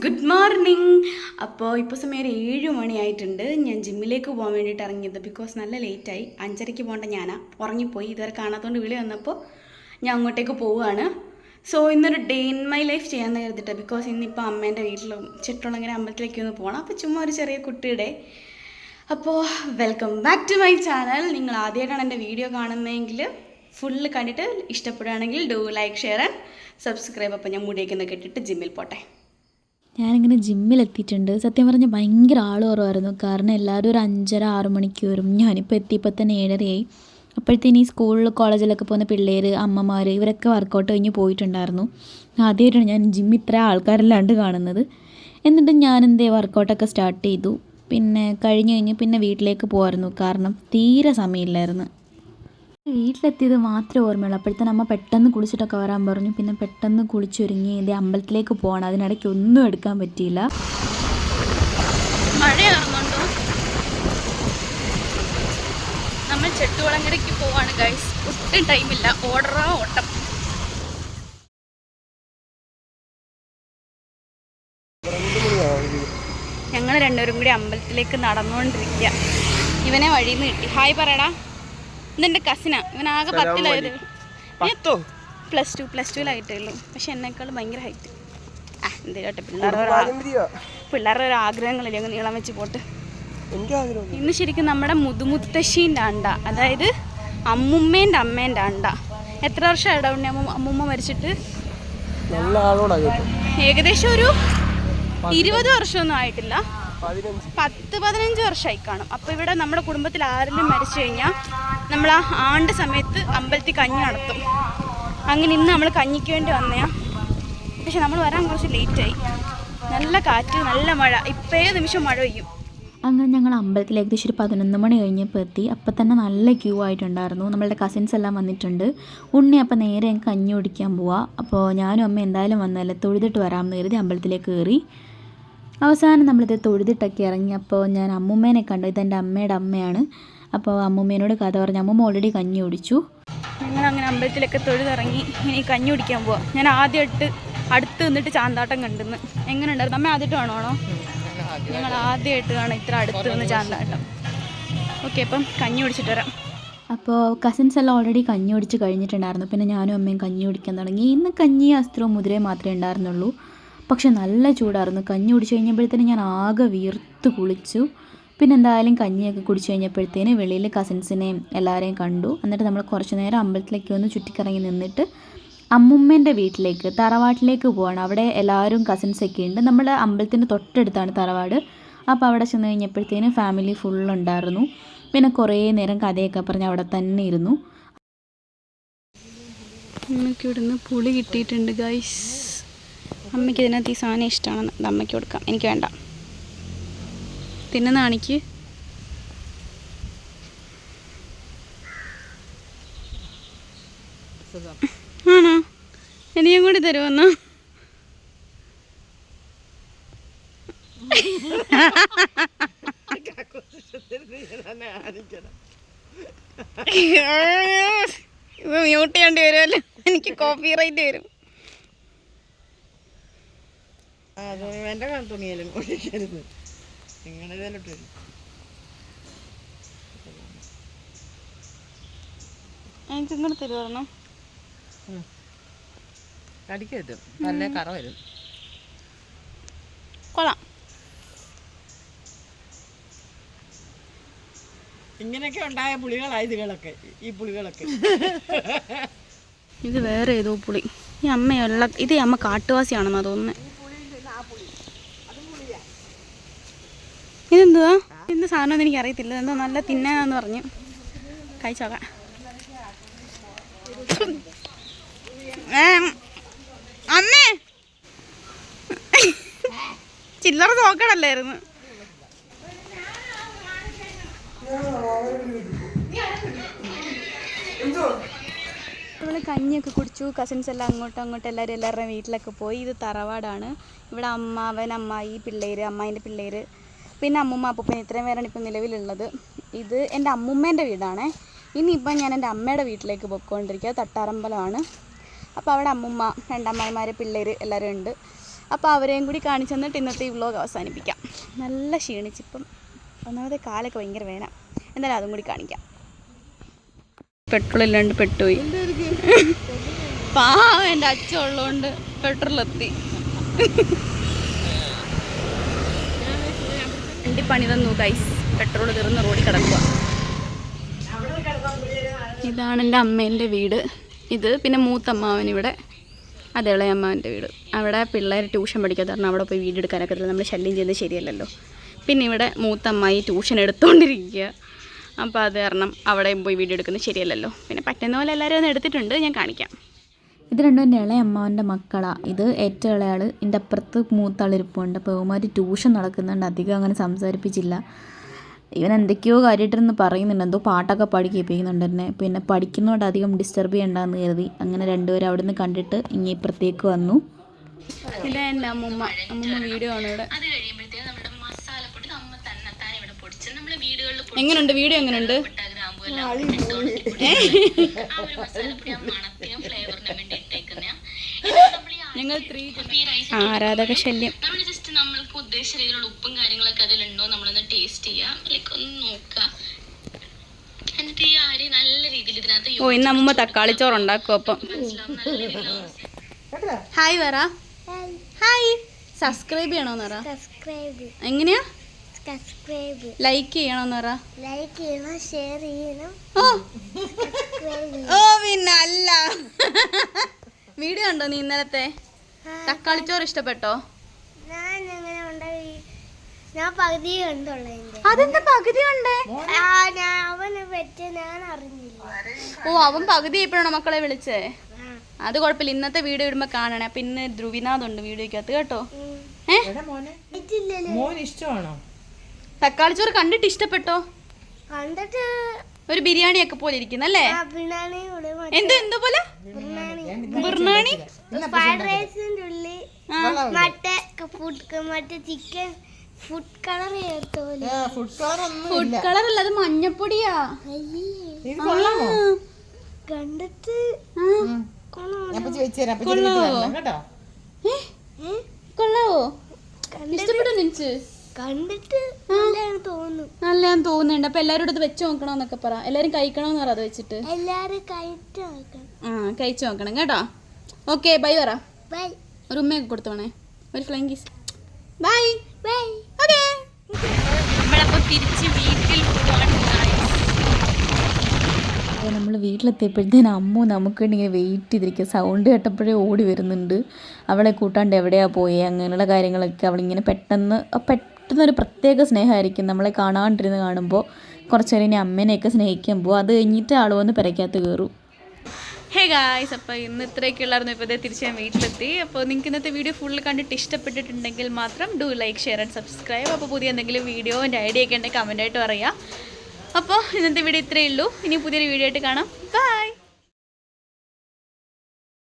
Good morning. അപ്പോൾ ഇപ്പോൾ സമയം ഒരു 7 മണിയായിട്ടുണ്ട്. ഞാൻ ജിമ്മിലേക്ക് പോകാൻ വേണ്ടിയിട്ട് ഇറങ്ങിയത്. ബിക്കോസ് നല്ല ലേറ്റായി. 5:30 പോകേണ്ട ഞാനാ ഉറങ്ങിപ്പോയി. ഇതുവരെ കാണാത്തതുകൊണ്ട് വിളി വന്നപ്പോൾ ഞാൻ അങ്ങോട്ടേക്ക് പോവുകയാണ്. സോ ഇന്നൊരു ഡേ ഇൻ മൈ ലൈഫ് ചെയ്യാമെന്ന് കരുതിയിട്ട്. ബിക്കോസ് ഇന്നിപ്പോൾ അമ്മേൻ്റെ വീട്ടിലും ചുറ്റുള്ളങ്ങനെ അമ്പലത്തിലേക്ക് ഒന്ന് പോകണം. അപ്പോൾ ചുമ്മാ ഒരു ചെറിയ കുട്ടിയുടെ. അപ്പോൾ welcome back to my channel. നിങ്ങൾ ആദ്യമായിട്ടാണ് എൻ്റെ വീഡിയോ കാണുന്നതെങ്കിൽ ഫുള്ള് കണ്ടിട്ട് ഇഷ്ടപ്പെടുകയാണെങ്കിൽ do like, share and subscribe. അപ്പോൾ ഞാൻ മുടിയൊക്കെ കെട്ടിട്ട് ജിമ്മിൽ പോട്ടെ. ഞാനിങ്ങനെ ജിമ്മിലെത്തിയിട്ടുണ്ട്. സത്യം പറഞ്ഞാൽ ഭയങ്കര ആൾ കുറവായിരുന്നു. കാരണം എല്ലാവരും ഒരു 5:30-6 മണിക്ക് വരും. ഞാനിപ്പോൾ എത്തിയപ്പോൾ തന്നെ 7:30 അപ്പോഴത്തേന് ഈ സ്കൂളിൽ കോളേജിലൊക്കെ പോകുന്ന പിള്ളേർ, അമ്മമാർ ഇവരൊക്കെ വർക്കൗട്ട് കഴിഞ്ഞ് പോയിട്ടുണ്ടായിരുന്നു. ആദ്യമായിട്ടാണ് ഞാൻ ജിമ്മിൽ ഇത്ര ആൾക്കാരെല്ലാണ്ട് കാണുന്നത്. എന്നിട്ട് ഞാൻ വർക്കൗട്ടൊക്കെ സ്റ്റാർട്ട് ചെയ്തു. പിന്നെ കഴിഞ്ഞ് പിന്നെ വീട്ടിലേക്ക് പോകാമായിരുന്നു. കാരണം തീരെ സമയമില്ലായിരുന്നു. വീട്ടിലെത്തിയത് മാത്രമേ ഓർമ്മയുള്ളൂ. അപ്പോഴത്തേന് അമ്മ പെട്ടെന്ന് കുളിച്ചിട്ടൊക്കെ വരാൻ പറഞ്ഞു. പിന്നെ പെട്ടെന്ന് കുളിച്ചൊരുങ്ങി അമ്പലത്തിലേക്ക് പോകണം. അതിനിടയ്ക്ക് ഒന്നും എടുക്കാൻ പറ്റിയില്ല. മഴയാറുന്നുണ്ടോ? നമ്മൾ ചെട്ടുകുളങ്ങരയ്ക്ക് പോവാണ് ഗൈസ്. ഒട്ടും ടൈമില്ല. ഓട്ടം. ഞങ്ങൾ രണ്ടുപേരും കൂടി അമ്പലത്തിലേക്ക് നടന്നുകൊണ്ടിരിക്കുക. ഇവനെ വഴിയിൽ നിന്ന് കിട്ടി. ഹായ് പറയടാ. ഇതെൻ്റെ കസിനാ. ഇവനാകെ 10-ലായത്. പ്ലസ് ടുവിലായിട്ടേ ഉള്ളൂ. പക്ഷെ എന്നെക്കാളും ഭയങ്കര ഹൈറ്റ്. എന്തേലോട്ടെ, പിള്ളേരുടെ ഒരു ആഗ്രഹങ്ങളില്ലേ അങ്ങ് നീളം വെച്ച് പോട്ട്. ഇന്ന് ശരിക്കും നമ്മുടെ മുതുമുത്തശ്ശീൻ്റെ അണ്ട, അതായത് അമ്മുമ്മേൻ്റെ അമ്മേൻ്റെ അണ്ട. എത്ര വർഷമായിടാ ഉണ്ണി അമ്മുമ്മ മരിച്ചിട്ട്? ഏകദേശം ഒരു 20 വർഷമൊന്നും ആയിട്ടില്ല. 10-15 വർഷമായി കാണും. അപ്പോൾ ഇവിടെ നമ്മുടെ കുടുംബത്തിൽ ആരെങ്കിലും മരിച്ചു കഴിഞ്ഞാൽ നമ്മൾ ആ ആണ്ട് സമയത്ത് അമ്പലത്തിൽ കഞ്ഞി നടത്തും. അങ്ങനെ ഇന്ന് നമ്മൾ കഞ്ഞിക്ക് വേണ്ടി വന്നയാ. പക്ഷെ നമ്മൾ വരാൻ കുറച്ച് ലേറ്റായി. നല്ല കാറ്റ്, നല്ല മഴ. ഇപ്പേ നിമിഷം മഴ പെയ്യും. അങ്ങനെ ഞങ്ങൾ അമ്പലത്തിൽ ഏകദേശം ഒരു 11 മണി കഴിഞ്ഞപ്പോൾ എത്തി. അപ്പം തന്നെ നല്ല ക്യൂ ആയിട്ടുണ്ടായിരുന്നു. നമ്മളുടെ കസിൻസ് എല്ലാം വന്നിട്ടുണ്ട്. ഉണ്ണി അപ്പം നേരെ ഞങ്ങൾക്ക് കഞ്ഞി കുടിക്കാൻ പോവാം. അപ്പോൾ ഞാനും അമ്മ എന്തായാലും വന്നതല്ലേ, തൊഴുതിട്ട് വരാമെന്ന് കരുതി അമ്പലത്തിലേക്ക് കയറി. അവസാനം നമ്മളിത് തൊഴുതിട്ടൊക്കെ ഇറങ്ങി. അപ്പോൾ ഞാൻ അമ്മുമ്മേനെ കണ്ടു. ഇതെൻ്റെ അമ്മയുടെ അമ്മയാണ്. അപ്പോൾ അമ്മുമ്മേനോട് കഥ പറഞ്ഞു. അമ്മുമ്മ ഓൾറെഡി കഞ്ഞി കുടിച്ചു. ഞങ്ങളങ്ങനെ അമ്പലത്തിലൊക്കെ തൊഴുതിറങ്ങി. ഇനി കഞ്ഞി കുടിക്കാൻ പോവാം. ഞാൻ ആദ്യമായിട്ട് അടുത്ത് നിന്നിട്ട് ചാന്താട്ടം കണ്ടെന്ന്. എങ്ങനെ ഉണ്ടായിരുന്നു? അമ്മ ആദ്യമായിട്ട് കാണുവാണോ? ഞങ്ങൾ ആദ്യമായിട്ട് കാണാം ഇത്ര അടുത്ത് നിന്ന് ചാന്താട്ടം. ഓക്കെ, അപ്പം കഞ്ഞി കുടിച്ചിട്ട് വരാം. അപ്പോൾ കസിൻസ് എല്ലാം ഓൾറെഡി കഞ്ഞി കുടിച്ച് കഴിഞ്ഞിട്ടുണ്ടായിരുന്നു. പിന്നെ ഞാനും അമ്മയും കഞ്ഞി കുടിക്കാൻ തുടങ്ങി. ഇന്ന് കഞ്ഞി, അസ്ത്രവും മുതിരയും മാത്രമേ ഉണ്ടായിരുന്നുള്ളൂ. പക്ഷെ നല്ല ചൂടായിരുന്നു. കഞ്ഞി കുടിച്ച് കഴിഞ്ഞപ്പോഴത്തേനും ഞാൻ ആകെ വീർത്ത് കുളിച്ചു. പിന്നെ എന്തായാലും കഞ്ഞിയൊക്കെ കുടിച്ച് കഴിഞ്ഞപ്പോഴത്തേന് വെളിയിൽ കസിൻസിനെയും എല്ലാവരെയും കണ്ടു. എന്നിട്ട് നമ്മൾ കുറച്ച് നേരം അമ്പലത്തിലേക്ക് ഒന്ന് ചുറ്റിക്കറങ്ങി നിന്നിട്ട് അമ്മുമ്മേൻ്റെ വീട്ടിലേക്ക്, തറവാട്ടിലേക്ക് പോവാണ്. അവിടെ എല്ലാവരും കസിൻസൊക്കെ ഉണ്ട്. നമ്മുടെ അമ്പലത്തിൻ്റെ തൊട്ടടുത്താണ് തറവാട്. അപ്പോൾ അവിടെ ചെന്ന് കഴിഞ്ഞപ്പോഴത്തേന് ഫാമിലി ഫുള്ളുണ്ടായിരുന്നു. പിന്നെ കുറേ നേരം കഥയൊക്കെ പറഞ്ഞ് അവിടെ തന്നെ ഇരുന്നു. അമ്മയ്ക്ക് ഇവിടുന്ന് പുളി കിട്ടിയിട്ടുണ്ട് ഗൈസ്. അമ്മയ്ക്ക് ഇതിനകത്ത് ഈ സാധനം ഇഷ്ടമാണെന്ന്. അത് അമ്മയ്ക്ക് കൊടുക്കാം. എനിക്ക് വേണ്ട. തിന്നുന്ന കാണിക്ക്. ആണോ? എനിക്കും കൂടി തരുമെന്നോ? ഇപ്പൊ മ്യൂട്ട് ചെയ്യേണ്ടി വരുമല്ലോ. എനിക്ക് കോപ്പി റൈറ്റ് വരും. എൻ്റെ തുണിയിലും കൊണ്ടിരിക്കരുത്. നിങ്ങളുടെ ഇതിലോട്ട് വരും. എനിക്ക് ഇങ്ങോട്ട് തരുമായിരുന്നു. അടിക്കരുത്, നല്ല കറ വരും. കൊള്ളാം. ഇങ്ങനെയൊക്കെ ഉണ്ടായ പുളികളാണ് ഇതുകളൊക്കെ. ഈ പുളികളൊക്കെ ഇത് വേറെ ഏതോ പുളി. ഈ അമ്മയുള്ള ഇത് അമ്മ കാട്ടുവാസിയാണെന്നാ തോന്നുന്നത്. ഇതെന്തുവാ? എന്ത് സാധനം എനിക്ക് അറിയത്തില്ല. എന്തോ നല്ല തിന്നാന്ന് പറഞ്ഞു. കഴിച്ചോക്കാം. അമ്മേ, ചില്ലറ നോക്കണല്ലായിരുന്നു. നമ്മൾ കഞ്ഞിയൊക്കെ കുടിച്ചു. കസിൻസ് എല്ലാം അങ്ങോട്ടും എല്ലാവരുടെയും വീട്ടിലൊക്കെ പോയി. ഇത് തറവാടാണ്. ഇവിടെ അമ്മാവൻ, അമ്മായി, പിള്ളേർ, അമ്മായിൻ്റെ പിള്ളേർ, പിന്നെ അമ്മുമ്മ, അപ്പൂപ്പൻ, ഇത്രയും പേരാണ് ഇപ്പം നിലവിലുള്ളത്. ഇത് എൻ്റെ അമ്മുമ്മേൻ്റെ വീടാണ്. ഇനിയിപ്പം ഞാൻ എൻ്റെ അമ്മയുടെ വീട്ടിലേക്ക് പോയിക്കൊണ്ടിരിക്കുക. തട്ടാറമ്പലമാണ്. അപ്പോൾ അവിടെ അമ്മുമ്മ, രണ്ടമ്മായിമാർ, പിള്ളേർ എല്ലാവരും ഉണ്ട്. അപ്പോൾ അവരെയും കൂടി കാണിച്ചു തന്നിട്ട് ഇന്നത്തെ ഈ വ്ലോഗ് അവസാനിപ്പിക്കാം. നല്ല ക്ഷീണിച്ചിപ്പം ഒന്നാമത്തെ കാലൊക്കെ ഭയങ്കര വേദന. എന്തായാലും അതും കൂടി കാണിക്കാം. പെട്രോൾ ഇല്ലാണ്ട് പെട്ടുപോയി. പാവം എൻ്റെ അച്ഛൻ ഉള്ളതുകൊണ്ട് പെട്രോളെത്തി. വണ്ടി പണി തന്നു ഗൈസ്. പെട്രോൾ തീർന്ന് റോഡിൽ കിടക്കുക. ഇതാണ് എൻ്റെ അമ്മേൻ്റെ വീട്. ഇത് പിന്നെ മൂത്തമ്മാവനിവിടെ, അത് ഇളയമ്മാവൻ്റെ വീട്. അവിടെ പിള്ളേർ ട്യൂഷൻ പഠിക്കാത്ത കാരണം അവിടെ പോയി വീഡിയോ എടുക്കാനൊക്കെ നമ്മൾ ശല്യം ചെയ്യുന്നത് ശരിയല്ലല്ലോ. പിന്നെ ഇവിടെ മൂത്തമ്മായി ട്യൂഷൻ എടുത്തുകൊണ്ടിരിക്കുക. അപ്പോൾ അത് കാരണം അവിടെയും പോയി വീഡിയോ എടുക്കുന്നത് ശരിയല്ലല്ലോ. പിന്നെ പറ്റുന്ന പോലെ എല്ലാവരും ഒന്ന് എടുത്തിട്ടുണ്ട്, ഞാൻ കാണിക്കാം. ഇത് രണ്ടും എൻ്റെ ഇളയ അമ്മാവൻ്റെ മക്കളാണ്. ഇത് ഏറ്റവും ഇളയാൾ, എൻ്റെ അപ്പുറത്ത് മൂത്താളിരിപ്പുണ്ട്. അപ്പോൾ അവന്മാർ ട്യൂഷൻ നടക്കുന്നുണ്ട്. അധികം അങ്ങനെ സംസാരിപ്പിച്ചില്ല. ഇവൻ എന്തൊക്കെയോ കാര്യമായിട്ടിരുന്ന് പറയുന്നുണ്ട്, എന്തോ പാട്ടൊക്കെ പാടി കേൾപ്പിക്കുന്നുണ്ട് എന്നെ. പിന്നെ പഠിക്കുന്നതുകൊണ്ട് അധികം ഡിസ്റ്റർബ് ചെയ്യണ്ടെന്ന് കരുതി അങ്ങനെ രണ്ടുപേരും അവിടെ നിന്ന് കണ്ടിട്ട് ഇങ്ങനെ ഇപ്പുറത്തേക്ക് വന്നു. ഇതാ എൻ്റെ അമ്മൂമ്മ വീഡിയോ ആണ് ഇവിടെ. എങ്ങനെയുണ്ട് വീഡിയോ? എങ്ങനെയുണ്ട്? ഞങ്ങൾ ആരാധക ശല്യം. നമ്മൾക്ക് ഉദ്ദേശിച്ച രീതിയിലുള്ള ഉപ്പും കാര്യങ്ങളൊക്കെ അതിലുണ്ടോ നമ്മളൊന്ന് ടേസ്റ്റ് ചെയ്യാം, ലൈക്ക് ഒന്ന് നോക്കാം. എന്നിട്ട് ഈ അരി നല്ല രീതിയിൽ ഇതിനകത്ത് ഓ ഇന്ന് അമ്മൂമ്മ തക്കാളിച്ചോറ് ഉണ്ടാക്കും. അപ്പം ഹായ് പറ. ഹായ്. സബ്സ്ക്രൈബ് ചെയ്യണോന്ന് പറ. എങ്ങനെയാ? ലൈക്ക് ചെയ്യണോന്ന് പറ. ലൈക്ക് ചെയ്യണം, ഷെയർ ചെയ്യണം. ഓ പിന്നെ അല്ല. വീഡിയോ ഉണ്ടോ നീ ഇന്നലത്തെ? തക്കാളിച്ചോറ് ഇഷ്ടപ്പെട്ടോ? ഞാൻ എങ്ങനെ ഉണ്ടായി? ഞാൻ പകുതി കണ്ടുള്ളതിന്റെ. അതെന്താ പകുതി ഉണ്ടേ? അവന് പറ്റ ഞാൻ അറിഞ്ഞില്ല. ഓ അവൻ പകുതി ആയപ്പോഴാണോ മക്കളെ വിളിച്ചേ? അത് കുഴപ്പമില്ല, ഇന്നത്തെ വീഡിയോ ഇടുമ്പോ കാണണേ. പിന്നെ ധ്രുവിനാഥ് ഉണ്ട് വീഡിയോക്കകത്ത് കേട്ടോ. ഇഷ്ടമാണോ തക്കാളിച്ചോറ്? കണ്ടിട്ട് ഇഷ്ടപ്പെട്ടോ? കണ്ടിട്ട് ഒരു ബിരിയാണി ഒക്കെ പോലെ ഇരിക്കുന്നല്ലേ? എന്തോ പോലെ ബിർണാണി, ഫ്രൈഡ് റൈസിന്റെ ഉള്ളി മറ്റേ ചിക്കൻ ഫുഡ് കളർ ചേർത്തോലെ. ഫുഡ് കളർ അല്ല, അത് മഞ്ഞപ്പൊടിയാ. കണ്ടിട്ട് കൊള്ളാവോ? ഇഷ്ടപ്പെട്ടോ നിനക്ക്? കണ്ടിട്ട് നല്ലതാന്ന് തോന്നുന്നു. നല്ലതാന്ന് തോന്നുന്നുണ്ട്. അപ്പൊ എല്ലാരും ഇത് വെച്ച് നോക്കണോന്നൊക്കെ പറ. എല്ലാരും കഴിക്കണോന്ന് പറ. അത് വെച്ചിട്ട് എല്ലാരും കഴിച്ചു നോക്കണം കേട്ടോ. ഓക്കെ ബൈ പറ. ബൈ. ഒരു ഉമ്മയൊക്കെ കൊടുത്തോണേ, ഒരു flying kiss. Bye bye. Okay. നമ്മളപ്പോ തിരിച്ച് വീട്ടിൽ പോവാണ്. അപ്പോൾ നമ്മൾ വീട്ടിലെത്തിയപ്പോഴത്തേനും അമ്മു നമുക്ക് വേണ്ടി ഇങ്ങനെ വെയിറ്റ് ചെയ്തിരിക്കുക. സൗണ്ട് കേട്ടപ്പോഴേ ഓടി വരുന്നുണ്ട്. അവളെ കൂട്ടാണ്ട് എവിടെയാണ് പോയി അങ്ങനെയുള്ള കാര്യങ്ങളൊക്കെ അവളിങ്ങനെ പെട്ടെന്നൊരു പ്രത്യേക സ്നേഹമായിരിക്കും നമ്മളെ കാണാണ്ടിരുന്ന് കാണുമ്പോൾ. കുറച്ച് നേരം ഇനി അമ്മേനെയൊക്കെ സ്നേഹിക്കുമ്പോൾ അത് കഴിഞ്ഞിട്ട് ആൾ വന്ന് പെരയ്ക്കകത്ത് കയറും. ഹേ ഗായ്സ്, അപ്പോൾ ഇന്ന് ഇത്രയൊക്കെയുള്ളായിരുന്നു. ഇപ്പോൾ ഇതേ തിരിച്ച് ഞാൻ വീട്ടിലെത്തി. അപ്പോൾ നിങ്ങൾക്ക് ഇന്നത്തെ വീഡിയോ ഫുള്ള് കണ്ടിട്ട് ഇഷ്ടപ്പെട്ടിട്ടുണ്ടെങ്കിൽ മാത്രം do like, share and subscribe. അപ്പോൾ പുതിയ എന്തെങ്കിലും വീഡിയോ എൻ്റെ ഐഡിയ ഒക്കെ ഉണ്ടെങ്കിൽ കമൻറ്റായിട്ട് പറയാം. അപ്പോൾ ഇന്നത്തെ വീഡിയോ ഇത്രയേ ഉള്ളൂ. ഇനി പുതിയൊരു വീഡിയോ ആയിട്ട് കാണാം. ബൈ.